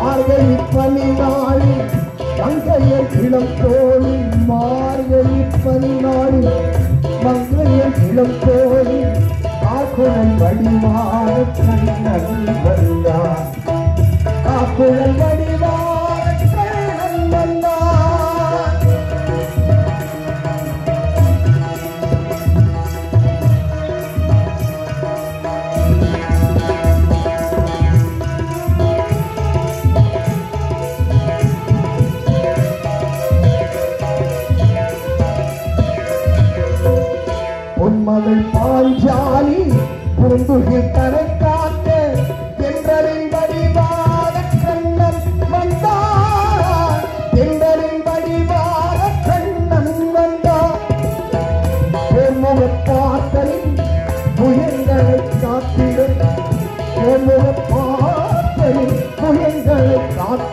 மார்கழி பனிநாளில் மங்கையர் இளம் தோழி மார்கழி பனிநாளில் மங்கையர் இளம் தோழி காக்குழல் வடிவான கண்ணன் வந்தார் காக்குழல் வடிவான கண்ணன் வந்தார் பொன்மகள் பாஞ்சாலி பூந்துகில் தரை காத்த தென்றலின் வடிவான கண்ணன் வந்தார் தென்றலின் வடிவான கண்ணன் வந்தார் பொன்முக பார்த்தலின் புயல்களை காத்திட பொன்முக பார்த்தலின் புயல்களை காத்திட